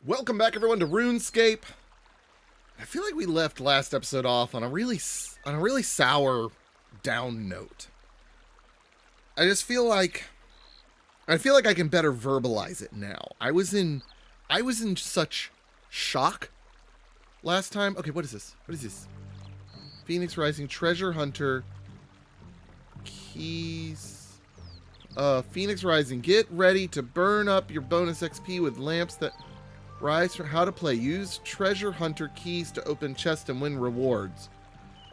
Welcome back, everyone, to Runescape. I feel like we left last episode off on a really sour, down note. I just feel like I can better verbalize it now. I was in such shock last time. Okay, what is this? What is this? Phoenix Rising Treasure Hunter keys. Phoenix Rising. Get ready to burn up your bonus XP with lamps that rise from how to play. Use treasure hunter keys to open chests and win rewards.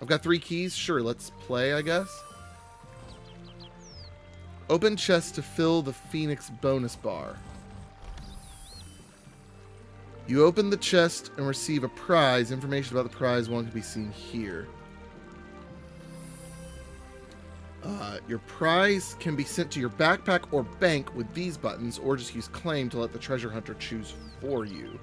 I've got 3 keys. Sure, let's play, I guess. Open chest to fill the Phoenix bonus bar. You open the chest and receive a prize. Information about the prize one can be seen here. Your prize can be sent to your backpack or bank with these buttons, or just use claim to let the treasure hunter choose for you.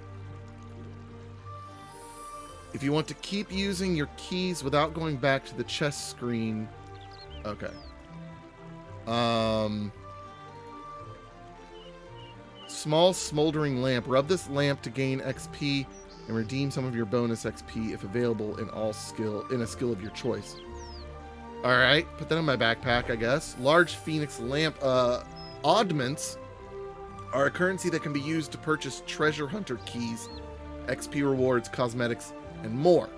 If you want to keep using your keys without going back to the chest screen... Okay. Small smoldering lamp. Rub this lamp to gain XP and redeem some of your bonus XP if available in a skill of your choice. Alright, put that in my backpack, I guess. Large Phoenix lamp. Oddments are a currency that can be used to purchase treasure hunter keys, XP rewards, cosmetics, and more.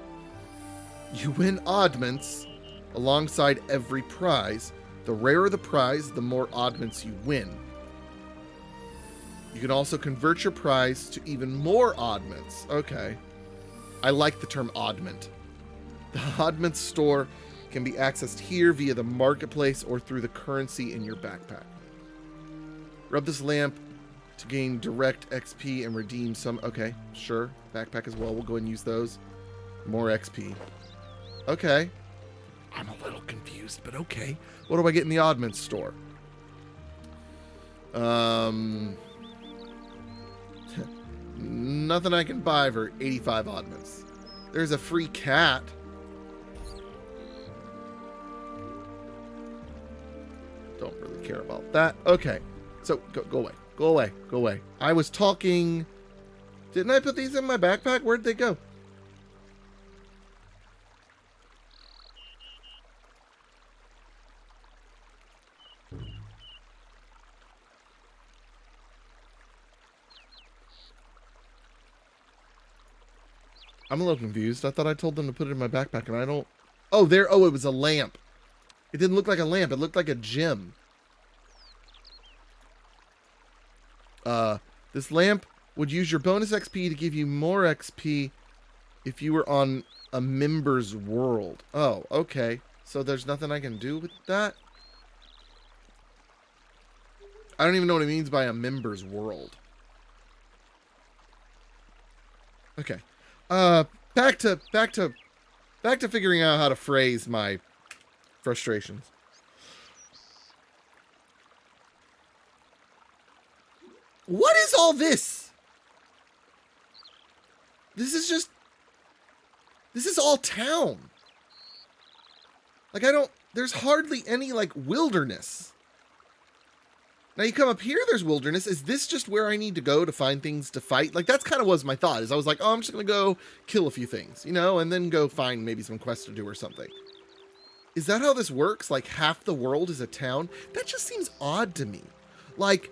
You win oddments alongside every prize. The rarer the prize, the more oddments you win. You can also convert your prize to even more oddments. Okay. I like the term oddment. The oddments store can be accessed here via the marketplace or through the currency in your backpack. Rub this lamp to gain direct XP and redeem some... Okay, sure. Backpack as well. We'll go ahead and use those. More XP. Okay. I'm a little confused, but okay. What do I get in the oddments store? Nothing I can buy for 85 oddments. There's a free cat. Don't really care about that. Okay. So, go away. Go away. Go away. I was talking... Didn't I put these in my backpack? Where'd they go? I'm a little confused. I thought I told them to put it in my backpack, and I don't... Oh, there... Oh, it was a lamp. It didn't look like a lamp. It looked like a gem. This lamp would use your bonus XP to give you more XP if you were on a member's world. Oh, okay. So there's nothing I can do with that? I don't even know what it means by a member's world. Okay. Back to figuring out how to phrase my frustrations. What is all this? This is all town. Like, there's hardly any, like, wilderness. Now you come up here, there's wilderness. Is this just where I need to go to find things to fight? Like, that's kind of was my thought, is I was like, oh, I'm just going to go kill a few things, you know, and then go find maybe some quests to do or something. Is that how this works? Like, half the world is a town? That just seems odd to me. Like,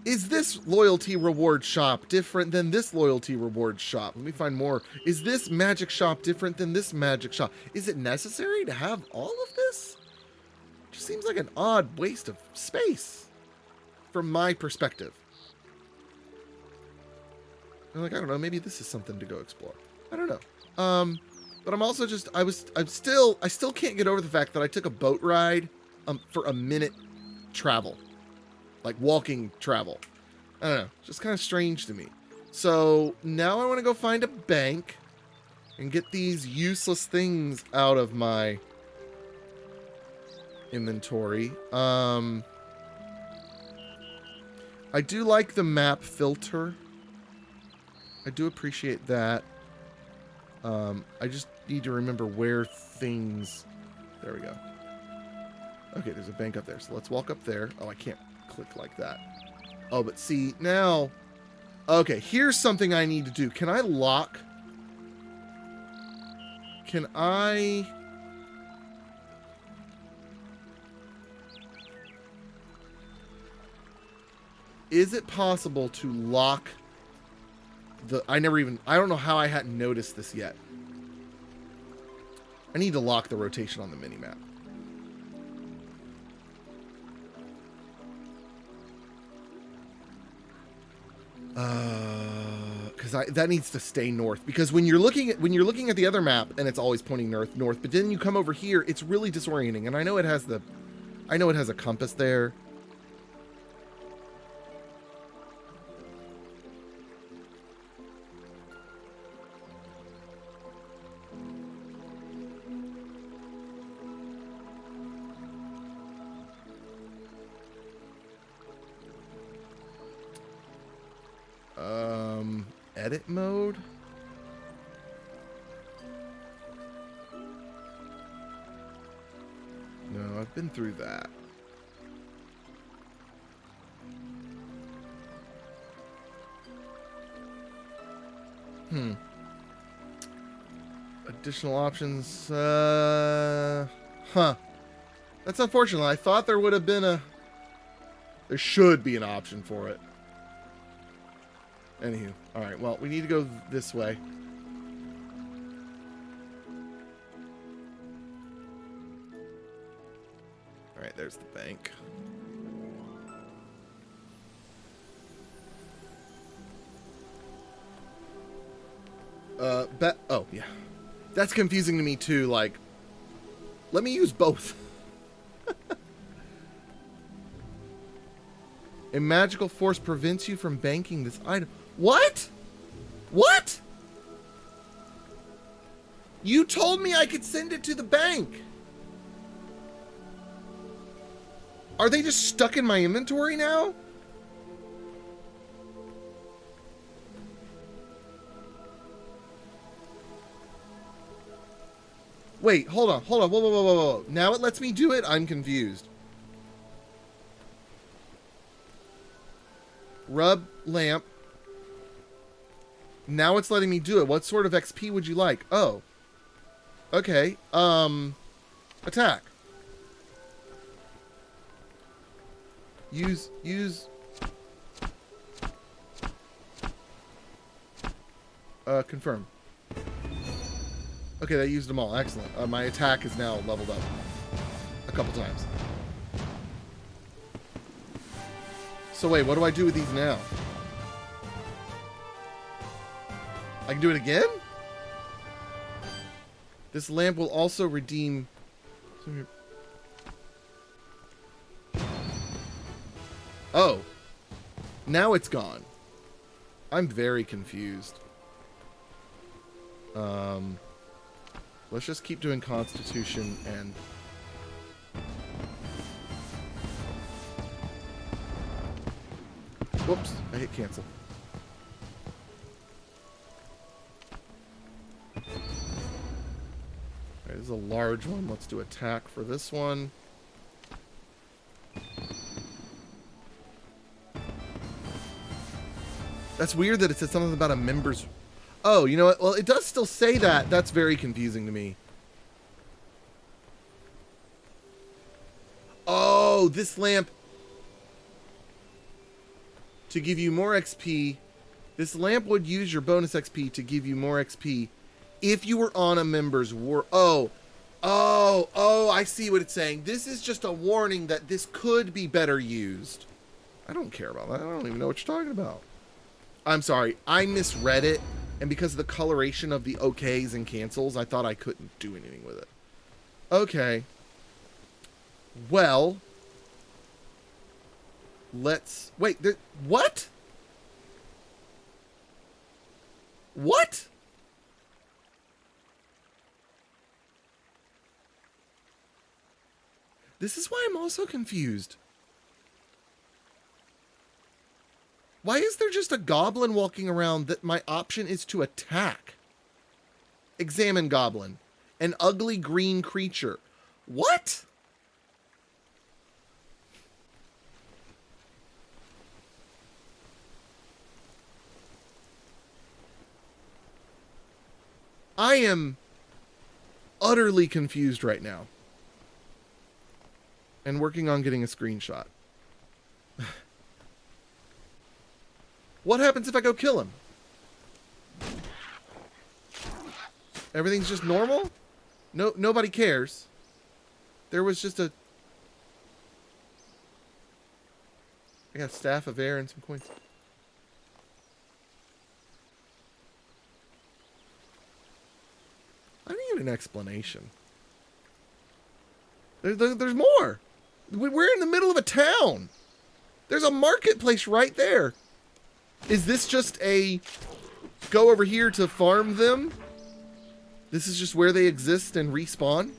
is this loyalty reward shop different than this loyalty reward shop? Let me find more. Is this magic shop different than this magic shop? Is it necessary to have all of this? It just seems like an odd waste of space from my perspective. I'm like, I don't know, maybe this is something to go explore. I don't know. But I'm also just, I still can't get over the fact that I took a boat ride for a minute travel. Like walking travel. I don't know. Just kind of strange to me. So now I want to go find a bank and get these useless things out of my inventory. I do like the map filter. I do appreciate that. I just need to remember where things... There we go. Okay, there's a bank up there. So let's walk up there. Oh, I can't click like that. Oh, but see, now Okay, here's something I need to do. Can I lock? Can I... Is it possible to lock the... I don't know how I hadn't noticed this yet. I need to lock the rotation on the minimap. Because that needs to stay north. Because when you're looking at the other map and it's always pointing north, but then you come over here, it's really disorienting. And I know it has a compass there. Edit mode? No, I've been through that. Additional options. Huh. That's unfortunate. I thought there would have been there should be an option for it. Anywho. Alright, well, we need to go this way. Alright, there's the bank. Oh, yeah. That's confusing to me, too. Like, let me use both. A magical force prevents you from banking this item. What? What? You told me I could send it to the bank. Are they just stuck in my inventory now? Wait, hold on. Whoa. Now it lets me do it? I'm confused. Rub lamp. Now it's letting me do it. What sort of XP would you like? Oh. Okay. Attack. Use. Confirm. Okay, that used them all. Excellent. My attack is now leveled up a couple times. So wait, what do I do with these now? I can do it again? This lamp will also redeem... Oh. Now it's gone. I'm very confused. Let's just keep doing Constitution and... Whoops, I hit cancel. Alright, this is a large one. Let's do attack for this one. That's weird that it said something about a member's... Oh, you know what? Well, it does still say that. That's very confusing to me. Oh, this lamp... To give you more XP... This lamp would use your bonus XP to give you more XP if you were on a member's war... Oh, I see what it's saying. This is just a warning that this could be better used. I don't care about that. I don't even know what you're talking about. I'm sorry. I misread it. And because of the coloration of the okays and cancels, I thought I couldn't do anything with it. Okay. Well. Let's... Wait, what? What? This is why I'm also confused. Why is there just a goblin walking around that my option is to attack? Examine goblin. An ugly green creature. What? I am utterly confused right now. And working on getting a screenshot. What happens if I go kill him? Everything's just normal? No, nobody cares. There was just a... I got a staff of air and some coins. I need an explanation. There's more. We're in the middle of a town. There's a marketplace right there. Is this just a go over here to farm them? This is just where they exist and respawn?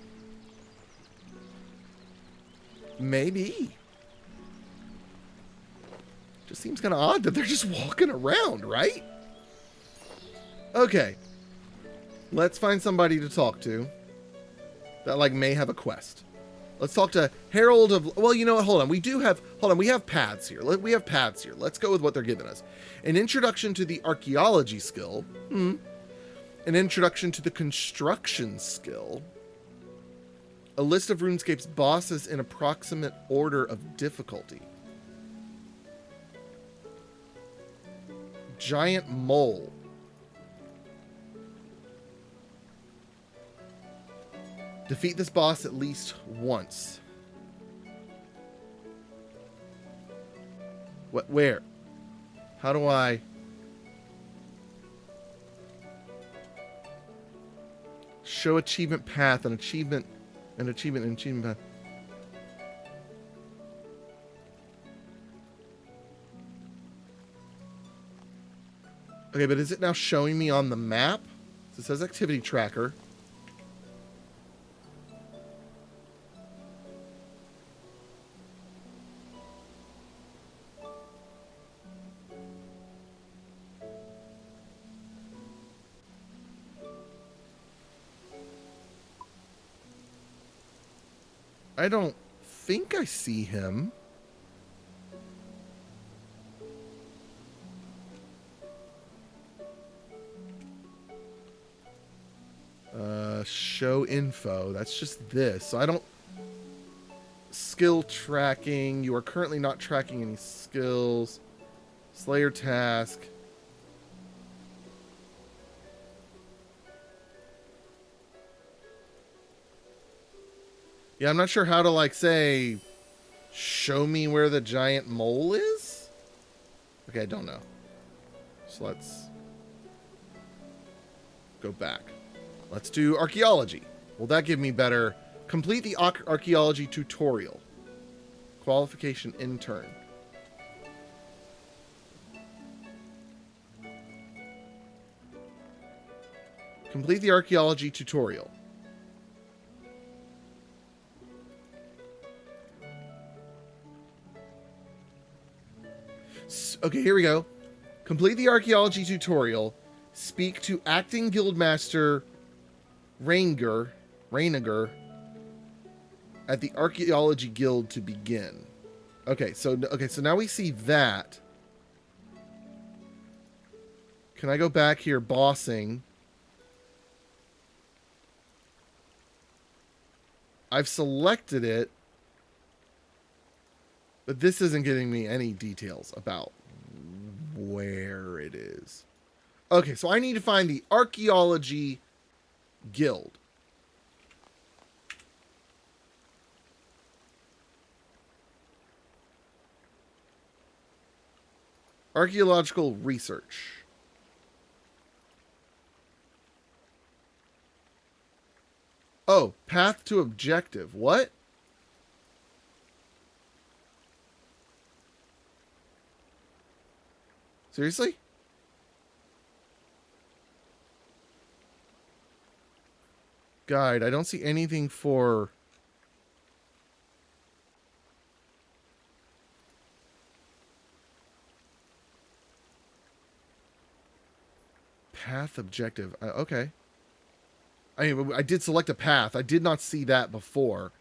Maybe. Just seems kind of odd that they're just walking around, right? Okay. Let's find somebody to talk to that, like, may have a quest. Let's talk to Herald of... Well, you know what? Hold on. We have paths here. We have paths here. Let's go with what they're giving us. An introduction to the archaeology skill. An introduction to the construction skill. A list of RuneScape's bosses in approximate order of difficulty. Giant mole. Defeat this boss at least once. What? Where? How do I... Show achievement path, an achievement path. Okay, but is it now showing me on the map? So it says activity tracker. I don't think I see him. Show info. That's just this. So I don't... Skill tracking. You are currently not tracking any skills. Slayer task. Yeah, I'm not sure how to, like, say, show me where the giant mole is? Okay, I don't know. So let's go back. Let's do archaeology. Will that give me better? Complete the archaeology tutorial. Qualification intern. Complete the archaeology tutorial. Okay, here we go. Complete the archaeology tutorial. Speak to acting guildmaster Rainiger at the archaeology guild to begin. Okay, so now we see that. Can I go back here, bossing? I've selected it, but this isn't giving me any details about where it is. Okay, so I need to find the archaeology guild. Archaeological research. Oh, path to objective. What? Seriously? Guide. I don't see anything for... Path objective. Okay. I did select a path. I did not see that before.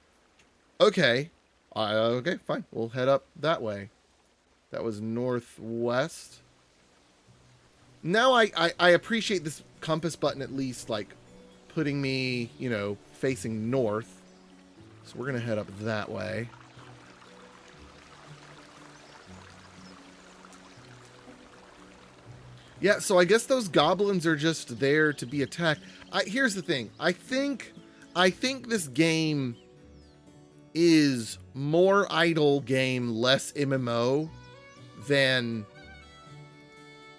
Okay. Okay, fine. We'll head up that way. That was northwest. Now I appreciate this compass button at least, like, putting me, you know, facing north. So we're going to head up that way. Yeah, so I guess those goblins are just there to be attacked. Here's the thing. I think this game is more idle game, less MMO than,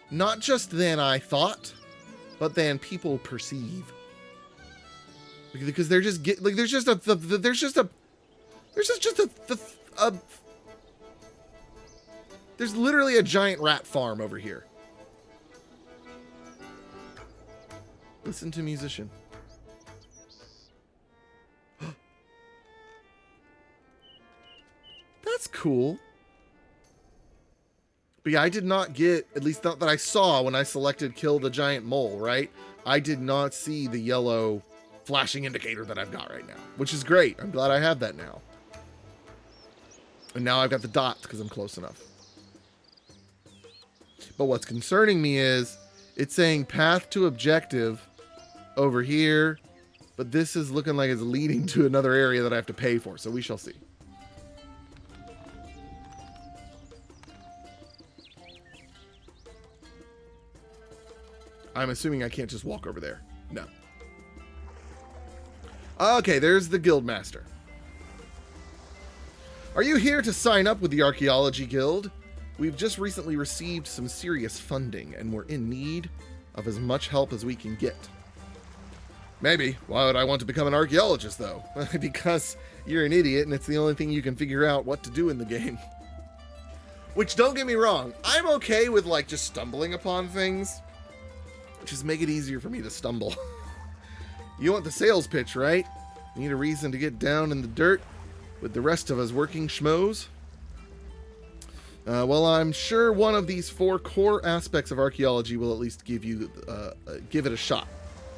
not just than I thought, but than people perceive. Because they're just there's literally a giant rat farm over here. Listen to musician. That's cool. But yeah, I did not get, at least not that I saw when I selected kill the giant mole, right? I did not see the yellow flashing indicator that I've got right now, which is great. I'm glad I have that now. And now I've got the dots because I'm close enough. But what's concerning me is it's saying path to objective over here, but this is looking like it's leading to another area that I have to pay for, so we shall see. I'm assuming I can't just walk over there. No. Okay, there's the Guildmaster. Are you here to sign up with the Archeology Guild? We've just recently received some serious funding, and we're in need of as much help as we can get. Maybe. Why would I want to become an archaeologist, though? Because you're an idiot, and it's the only thing you can figure out what to do in the game. Which, don't get me wrong, I'm okay with, like, just stumbling upon things. Just make it easier for me to stumble. You want the sales pitch, right? Need a reason to get down in the dirt with the rest of us working schmoes? Well, I'm sure one of these 4 core aspects of archaeology will at least give you, give it a shot.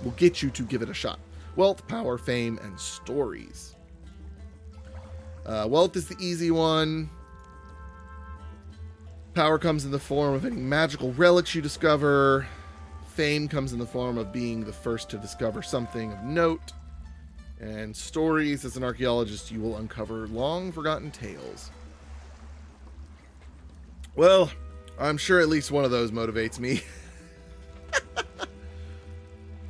Will get you to give it a shot. Wealth, power, fame, and stories. Wealth is the easy one. Power comes in the form of any magical relics you discover. Fame comes in the form of being the first to discover something of note. And stories, as an archaeologist, you will uncover long-forgotten tales. Well, I'm sure at least one of those motivates me.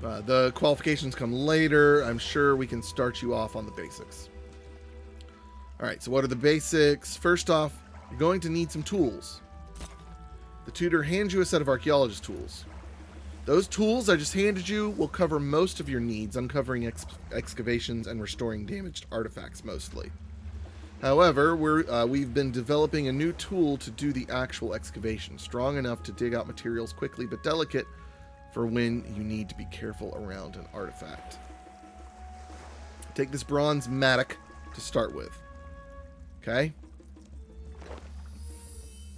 The qualifications come later. I'm sure we can start you off on the basics. Alright, so what are the basics? First off, you're going to need some tools. The tutor hands you a set of archaeologist tools. Those tools I just handed you will cover most of your needs, uncovering excavations and restoring damaged artifacts mostly. However, we've been developing a new tool to do the actual excavation, strong enough to dig out materials quickly but delicate for when you need to be careful around an artifact. Take this bronze mattock to start with. Okay?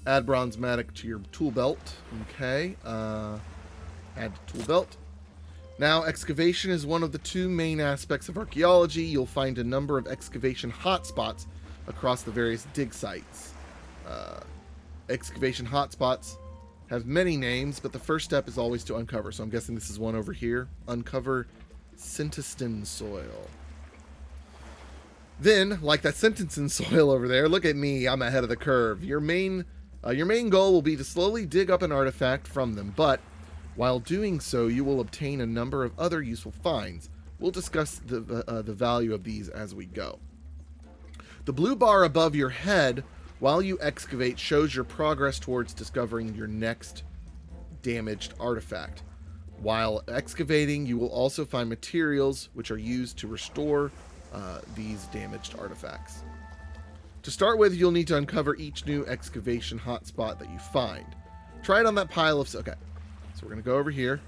Add bronze mattock to your tool belt. Okay. Add to tool belt. Now, excavation is one of the 2 main aspects of archaeology. You'll find a number of excavation hotspots across the various dig sites. Excavation hotspots have many names, but the first step is always to uncover. So I'm guessing this is one over here. Uncover Sintiston soil. Then, like that Sintiston soil over there, look at me, I'm ahead of the curve. Your main goal will be to slowly dig up an artifact from them, but while doing so, you will obtain a number of other useful finds. We'll discuss the value of these as we go. The blue bar above your head, while you excavate, shows your progress towards discovering your next damaged artifact. While excavating, you will also find materials which are used to restore these damaged artifacts. To start with, you'll need to uncover each new excavation hotspot that you find. Try it on that pile of... Okay. So we're going to go over here.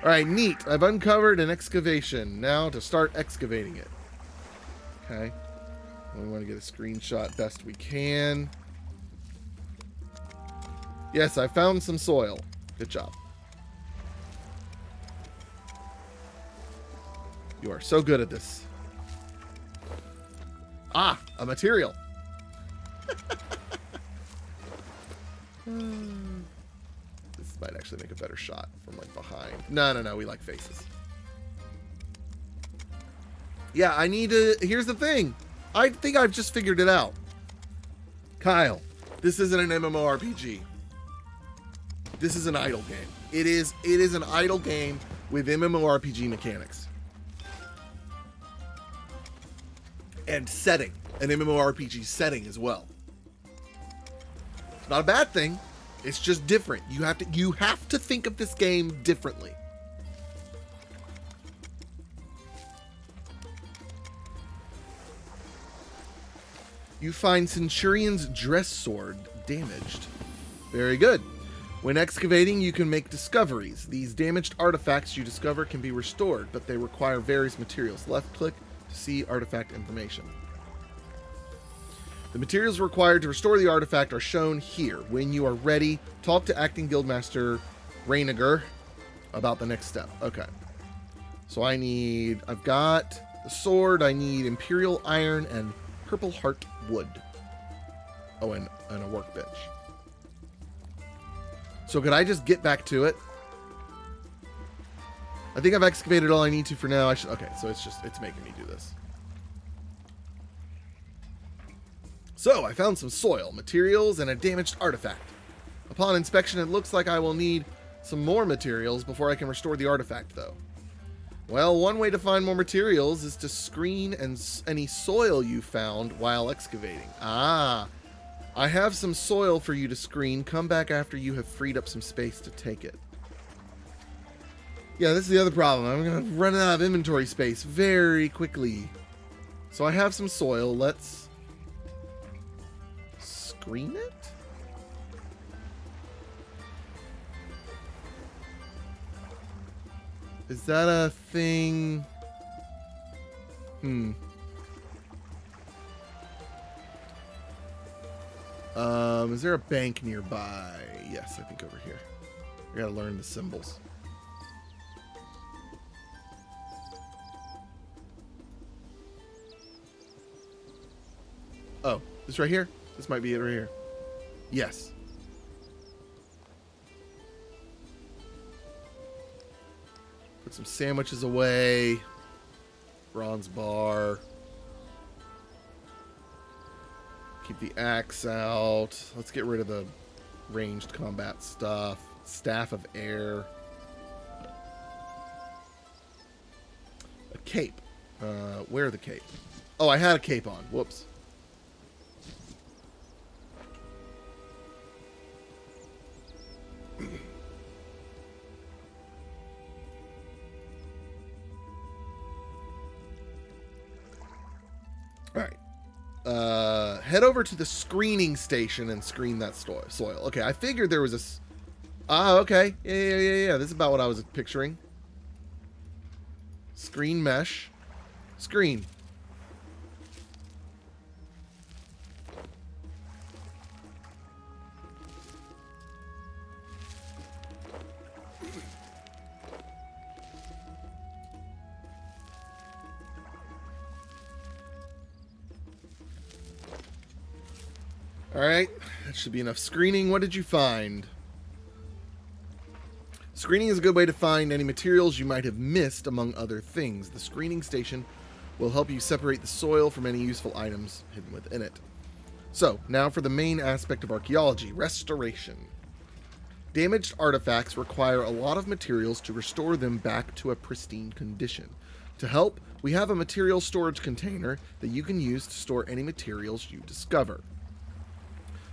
Alright, neat. I've uncovered an excavation. Now to start excavating it. Okay. We want to get a screenshot best we can. Yes, I found some soil. Good job. You are so good at this. Ah, a material. Might actually make a better shot from like behind. No, we like faces. Yeah, I need to... Here's the thing. I think I've just figured it out. Kyle, this isn't an MMORPG. This is an idle game. It is an idle game with MMORPG mechanics. And setting. An MMORPG setting as well. It's not a bad thing. It's just different. You have to think of this game differently. You find Centurion's dress sword damaged. Very good. When excavating, you can make discoveries. These damaged artifacts you discover can be restored, but they require various materials. Left click to see artifact information. The materials required to restore the artifact are shown here. When you are ready, talk to Acting Guildmaster Rainiger about the next step. Okay. So I've got the sword, I need Imperial Iron and Purple Heart Wood. Oh, and a workbench. So could I just get back to it? I think I've excavated all I need to for now. Okay, so it's making me do this. So, I found some soil, materials, and a damaged artifact. Upon inspection, it looks like I will need some more materials before I can restore the artifact, though. Well, one way to find more materials is to screen any soil you found while excavating. Ah, I have some soil for you to screen. Come back after you have freed up some space to take it. Yeah, this is the other problem. I'm going to run out of inventory space very quickly. So I have some soil. Let's screen it? Is that a thing? Is there a bank nearby? Yes, I think over here. I gotta learn the symbols. Oh, this right here? This might be it right here. Yes. Put some sandwiches away. Bronze bar. Keep the axe out. Let's get rid of the ranged combat stuff. Staff of air. A cape. Where the cape? Oh, I had a cape on. Whoops. Head over to the screening station and screen that soil. Okay, I figured there was a... okay. Yeah. This is about what I was picturing. Screen mesh. Screen. Alright, that should be enough screening. What did you find? Screening is a good way to find any materials you might have missed, among other things. The screening station will help you separate the soil from any useful items hidden within it. So, now for the main aspect of archaeology, restoration. Damaged artifacts require a lot of materials to restore them back to a pristine condition. To help, we have a material storage container that you can use to store any materials you discover.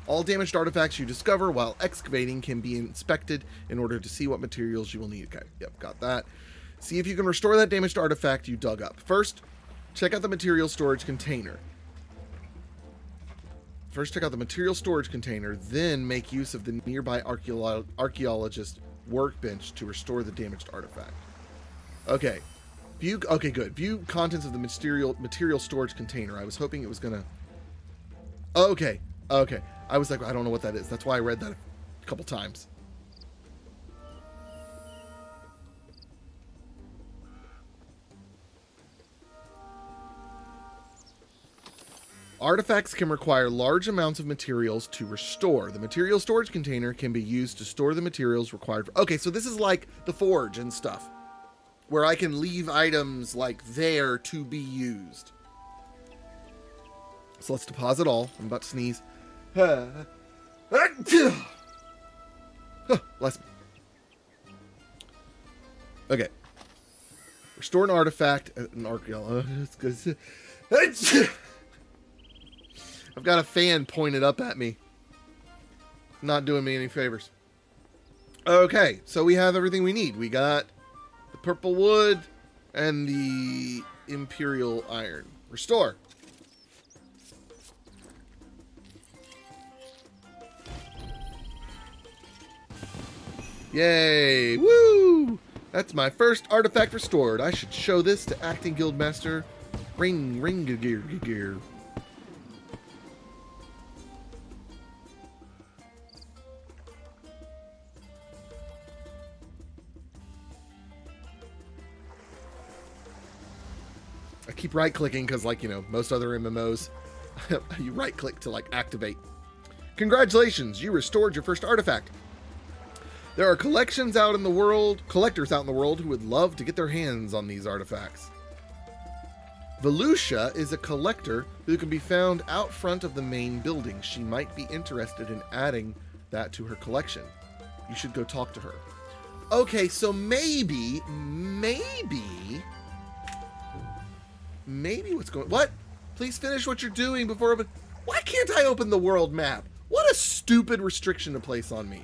All damaged artifacts you discover while excavating can be inspected in order to see what materials you will need. Okay, yep, got that. See if you can restore that damaged artifact you dug up. First, check out the material storage container. Then make use of the nearby archaeologist workbench to restore the damaged artifact. Okay. Okay, good. View contents of the material storage container. I was hoping it was gonna... Okay. I was like, I don't know what that is. That's why I read that a couple times. Artifacts can require large amounts of materials to restore. The material storage container can be used to store the materials required. Okay, so this is like the forge and stuff, where I can leave items like there to be used. So let's deposit all. I'm about to sneeze. Bless me. Okay. Restore an artifact. An archaeology. I've got a fan pointed up at me. Not doing me any favors. Okay, so we have everything we need. We got the purple wood and the imperial iron. Restore. Yay! Woo! That's my first artifact restored. I should show this to acting guildmaster Ring. I keep right-clicking because, like, you know, most other MMOs, you right-click to, like, activate. Congratulations, you restored your first artifact. There are collectors out in the world who would love to get their hands on these artifacts. Volusia is a collector who can be found out front of the main building. She might be interested in adding that to her collection. You should go talk to her. Okay, so maybe what's going... What? Please finish what you're doing before... Why can't I open the world map? What a stupid restriction to place on me.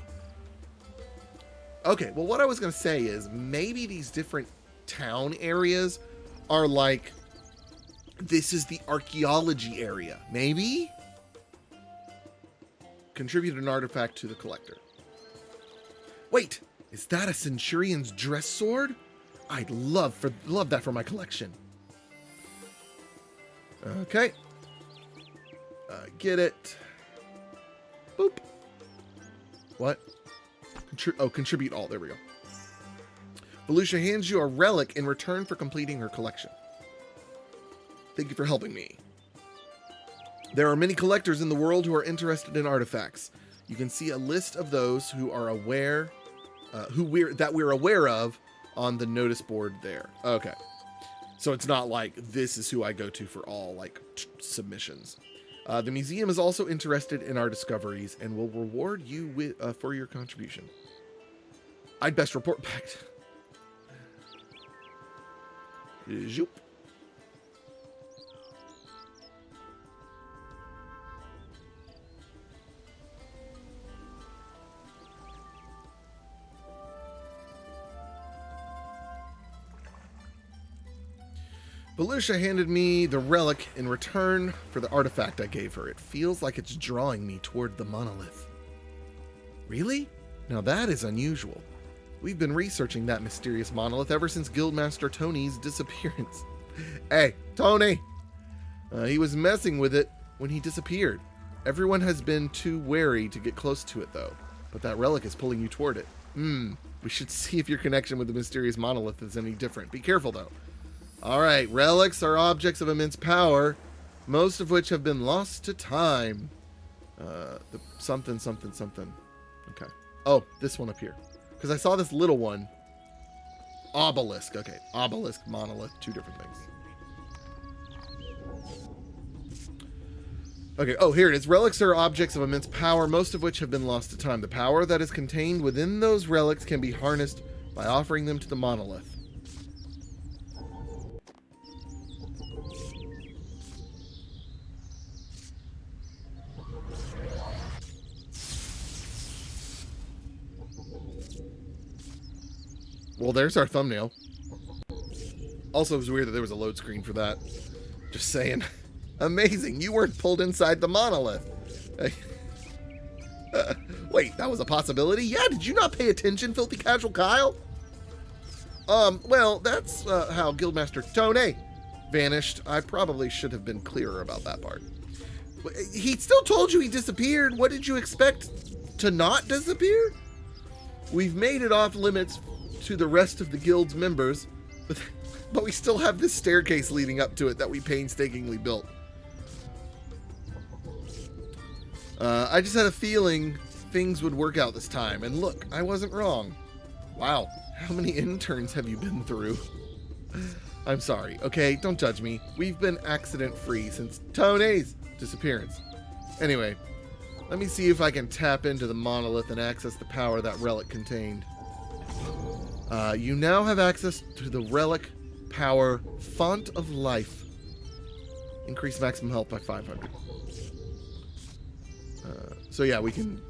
Okay, well, what I was going to say is maybe these different town areas are like... This is the archaeology area. Maybe? Contribute an artifact to the collector. Wait, is that a centurion's dress sword? I'd love that for my collection. Okay. Get it. Boop. What? Contribute all. There we go. Volusia hands you a relic in return for completing her collection. Thank you for helping me. There are many collectors in the world who are interested in artifacts. You can see a list of those who are aware, we're aware of on the notice board there. Okay. So it's not like this is who I go to for all like submissions. The museum is also interested in our discoveries and will reward you for your contribution. I'd best report back. Zoop. Volusia handed me the relic in return for the artifact I gave her. It feels like it's drawing me toward the monolith. Really? Now that is unusual. We've been researching that mysterious monolith ever since Guildmaster Tony's disappearance. Hey, Tony! He was messing with it when he disappeared. Everyone has been too wary to get close to it, though. But that relic is pulling you toward it. We should see if your connection with the mysterious monolith is any different. Be careful, though. Alright, relics are objects of immense power, most of which have been lost to time. Something. Okay. Oh, this one up here. Because I saw this little one. Obelisk. Okay, obelisk, monolith, two different things. Okay, oh, here it is. Relics are objects of immense power, most of which have been lost to time. The power that is contained within those relics can be harnessed by offering them to the monolith. Well, there's our thumbnail. Also, it was weird that there was a load screen for that. Just saying. Amazing, you weren't pulled inside the monolith. Wait, that was a possibility? Yeah, did you not pay attention, Filthy Casual Kyle? Well, that's how Guildmaster Tony vanished. I probably should have been clearer about that part. He still told you he disappeared. What did you expect? To not disappear? We've made it off limits to the rest of the guild's members, but we still have this staircase leading up to it that we painstakingly built. I just had a feeling things would work out this time. And look, I wasn't wrong. Wow, how many interns have you been through? I'm sorry, okay? Don't judge me. We've been accident-free since Tony's disappearance. Anyway, let me see if I can tap into the monolith and access the power that relic contained. You now have access to the relic power Font of Life. Increase maximum health by 500. So yeah, we can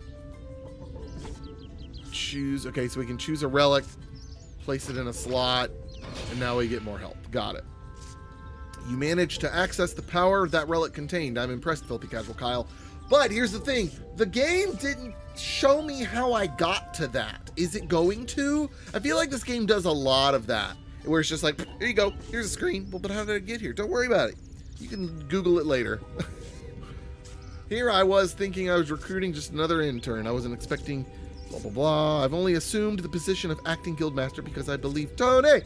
choose. Okay, so we can choose a relic, place it in a slot, and now we get more health. Got it. You managed to access the power that relic contained. I'm impressed, Filthy Casual Kyle. But here's the thing. The game didn't show me how I got to that. Is it going to? I feel like this game does a lot of that, where it's just like, here you go. Here's a screen. Well, but how did I get here? Don't worry about it. You can Google it later. Here I was thinking I was recruiting just another intern. I wasn't expecting blah, blah, blah. I've only assumed the position of acting guildmaster because I believe Tony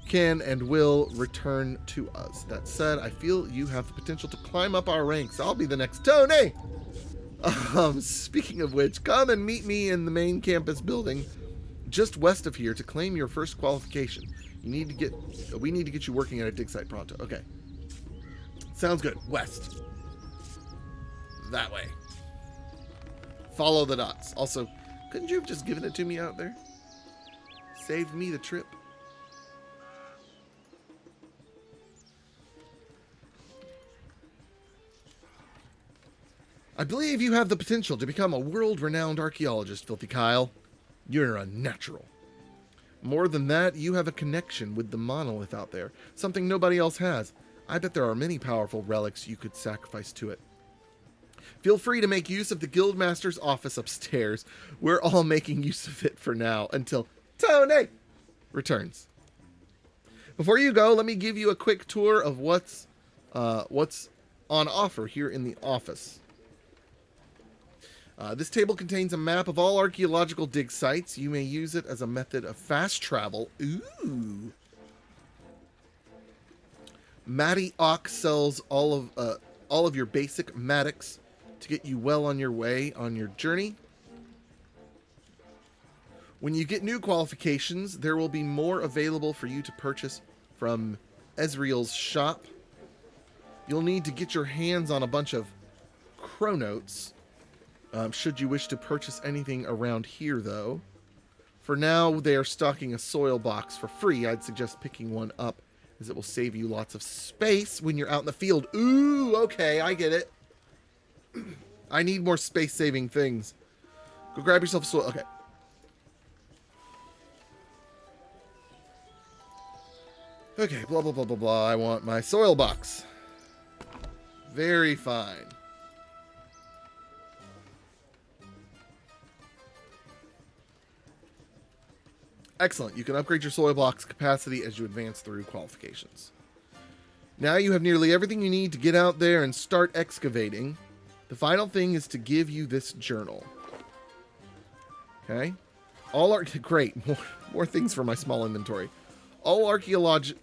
can and will return to us. That said, I feel you have the potential to climb up our ranks. I'll be the next Tony. Speaking of which, come and meet me in the main campus building just west of here to claim your first qualification. We need to get you working at a dig site pronto. Okay. Sounds good. West. That way. Follow the dots. Also, couldn't you have just given it to me out there? Saved me the trip. I believe you have the potential to become a world-renowned archaeologist, Filthy Kyle. You're a natural. More than that, you have a connection with the monolith out there, something nobody else has. I bet there are many powerful relics you could sacrifice to it. Feel free to make use of the Guildmaster's office upstairs. We're all making use of it for now, until Tony returns. Before you go, let me give you a quick tour of what's on offer here in the office. This table contains a map of all archaeological dig sites. You may use it as a method of fast travel. Ooh. Matty Ock sells all of your basic matics to get you well on your way on your journey. When you get new qualifications, there will be more available for you to purchase from Ezreal's shop. You'll need to get your hands on a bunch of chronotes. Should you wish to purchase anything around here, though. For now, they are stocking a soil box for free. I'd suggest picking one up, as it will save you lots of space when you're out in the field. Ooh, okay, I get it. I need more space-saving things. Go grab yourself a soil. Okay. Okay, blah, blah, blah, blah, blah. I want my soil box. Very fine. Excellent. You can upgrade your soil box capacity as you advance through qualifications. Now you have nearly everything you need to get out there and start excavating. The final thing is to give you this journal. Okay? Great. More things for my small inventory. All archaeologists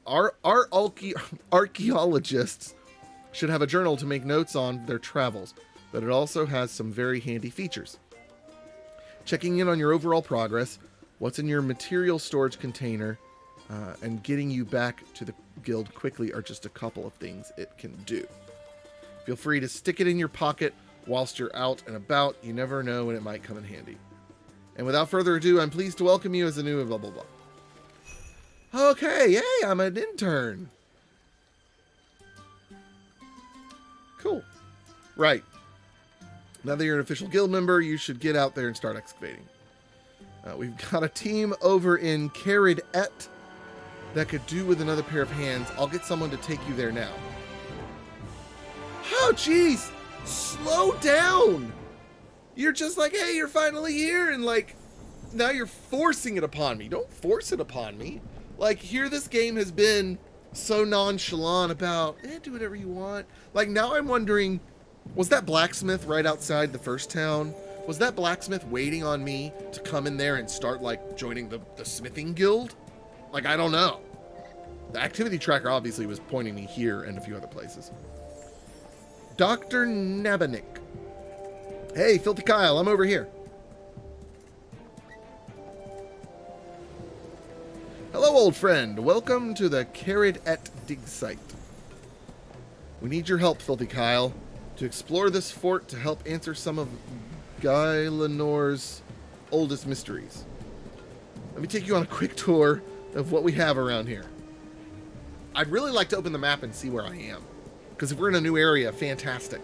should have a journal to make notes on their travels, but it also has some very handy features. Checking in on your overall progress, what's in your material storage container, and getting you back to the guild quickly are just a couple of things it can do. Feel free to stick it in your pocket whilst you're out and about. You never know when it might come in handy. And without further ado, I'm pleased to welcome you as a new blah, blah, blah. Okay, hey, I'm an intern. Cool. Right. Now that you're an official guild member, you should get out there and start excavating. We've got a team over in Carid-et that could do with another pair of hands. I'll get someone to take you there now. Oh, jeez! Slow down! You're just like, hey, you're finally here, and like, now you're forcing it upon me. Don't force it upon me. Like, here this game has been so nonchalant about, do whatever you want. Like, now I'm wondering, was that blacksmith right outside the first town? Was that blacksmith waiting on me to come in there and start, like, joining the smithing guild? Like, I don't know. The activity tracker obviously was pointing me here and a few other places. Dr. Nabanik. Hey, Filthy Kyle, I'm over here. Hello, old friend. Welcome to the Carrid Et dig site. We need your help, Filthy Kyle, to explore this fort to help answer some of Gielinor's oldest mysteries. Let me take you on a quick tour of what we have around here. I'd really like to open the map and see where I am, because if we're in a new area, fantastic.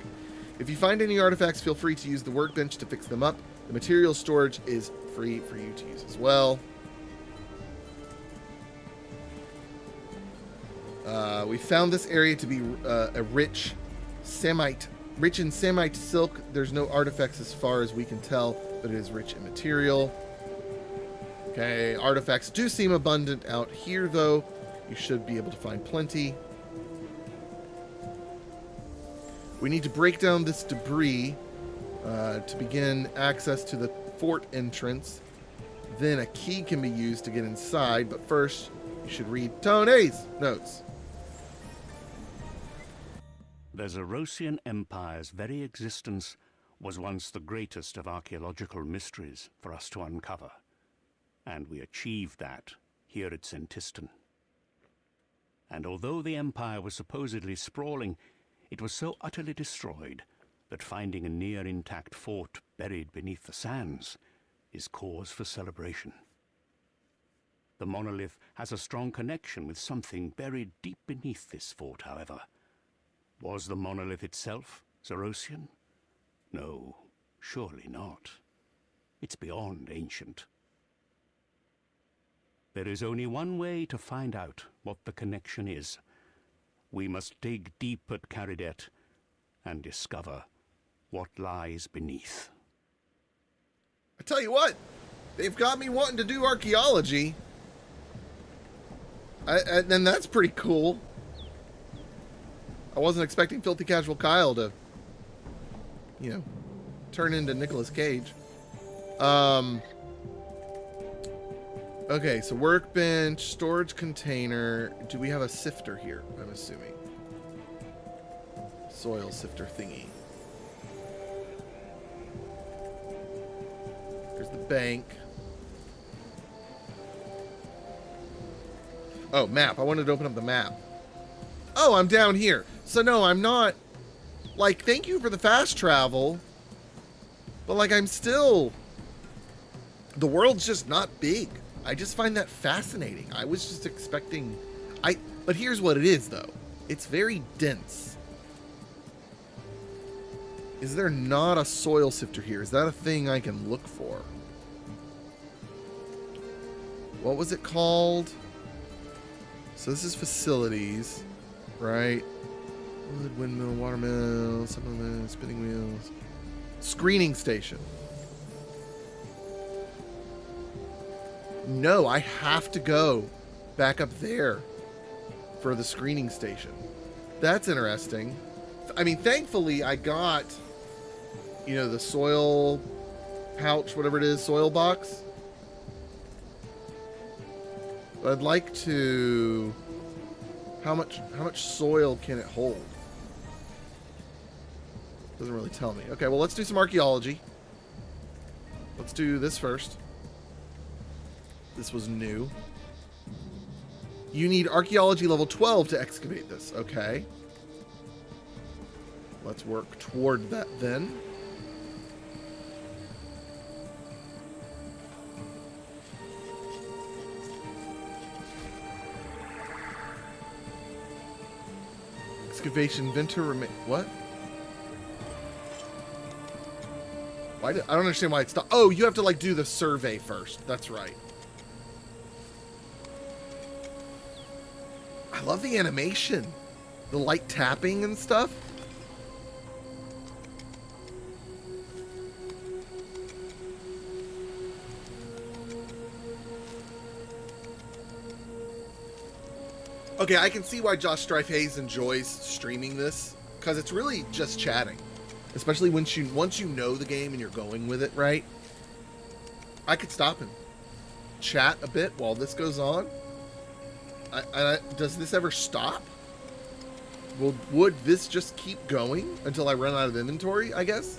If you find any artifacts, feel free to use the workbench to fix them up. The material storage is free for you to use as well. We found this area to be a rich in Samite silk. There's no artifacts as far as we can tell, but it is rich in material. Okay, artifacts do seem abundant out here, though. You should be able to find plenty. We need to break down this debris to begin access to the fort entrance. Then a key can be used to get inside, but first you should read Tony's notes. The Zerosian Empire's very existence was once the greatest of archaeological mysteries for us to uncover. And we achieved that here at Sentistan. And although the Empire was supposedly sprawling, it was so utterly destroyed that finding a near-intact fort buried beneath the sands is cause for celebration. The monolith has a strong connection with something buried deep beneath this fort, however. Was the monolith itself Zerosian? No, surely not. It's beyond ancient. There is only one way to find out what the connection is. We must dig deep at Carrid Et and discover what lies beneath. I tell you what, they've got me wanting to do archaeology. And that's pretty cool. I wasn't expecting Filthy Casual Kyle to, turn into Nicolas Cage. Okay, so workbench, storage container. Do we have a sifter here? I'm assuming. Soil sifter thingy. There's the bank. Oh, map. I wanted to open up the map. Oh, I'm down here. So no, I'm not... Like, thank you for the fast travel. But, like, I'm still... The world's just not big. I just find that fascinating. I was just expecting... But here's what it is, though. It's very dense. Is there not a soil sifter here? Is that a thing I can look for? What was it called? So this is facilities, right? Wood, windmill, watermill, supplement, spinning wheels. Screening station. No, I have to go back up there for the screening station. That's interesting. I mean, thankfully, I got, the soil pouch, whatever it is, soil box. But I'd like to... How much soil can it hold? Doesn't really tell me. Okay, well, let's do some archaeology. Let's do this first. This was new. You need archaeology level 12 to excavate this. Okay. Let's work toward that then. Excavation Venter remain. What? I don't understand why it's not. Oh, you have to do the survey first. That's right. I love the animation. The light tapping and stuff. Okay, I can see why Josh Strife Hayes enjoys streaming this, because it's really just chatting. Especially once you know the game and you're going with it, right? I could stop and chat a bit while this goes on. Does this ever stop? Would this just keep going until I run out of inventory, I guess?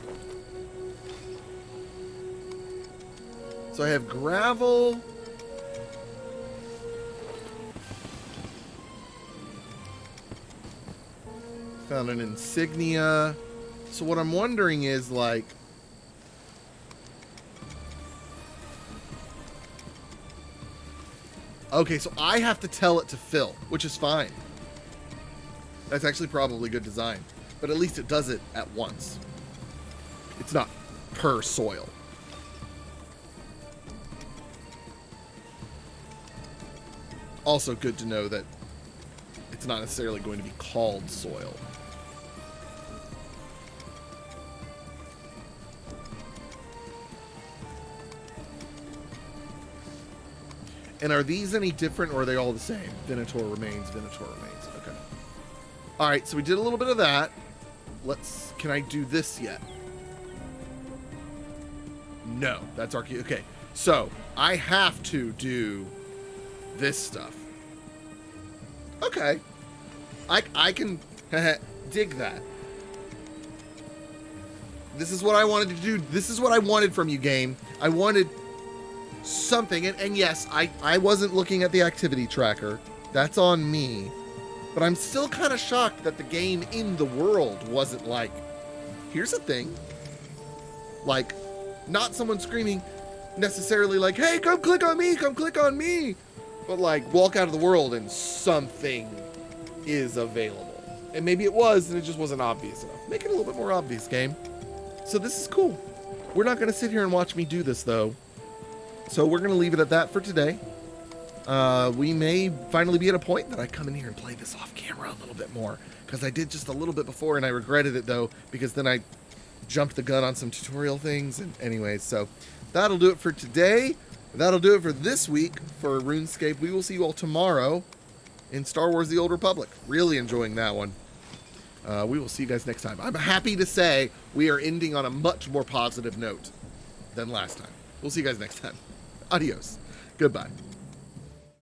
So I have gravel. Found an insignia. So what I'm wondering is, like, okay, so I have to tell it to fill, which is fine. That's actually probably good design. But at least it does it at once. It's not per soil. Also good to know that it's not necessarily going to be called soil. And are these any different, or are they all the same? Venator remains, Venator remains. Okay. All right, so we did a little bit of that. Can I do this yet? No, that's Archeology. Okay, so I have to do this stuff. Okay. I can dig that. This is what I wanted to do. This is what I wanted from you, game. I wanted something, and yes, I wasn't looking at the activity tracker. That's on me. But I'm still kind of shocked that the game in the world wasn't like, here's a thing. Like, not someone screaming necessarily like, hey, come click on me, come click on me. But like, walk out of the world and something is available. And maybe it was, and it just wasn't obvious enough. Make it a little bit more obvious, game. So this is cool. We're not going to sit here and watch me do this, though. So we're going to leave it at that for today. We may finally be at a point that I come in here and play this off camera a little bit more, because I did just a little bit before and I regretted it, though, because then I jumped the gun on some tutorial things. And anyways, so that'll do it for today. That'll do it for this week for RuneScape. We will see you all tomorrow in Star Wars: The Old Republic. Really enjoying that one. We will see you guys next time. I'm happy to say we are ending on a much more positive note than last time. We'll see you guys next time. Adios. Goodbye.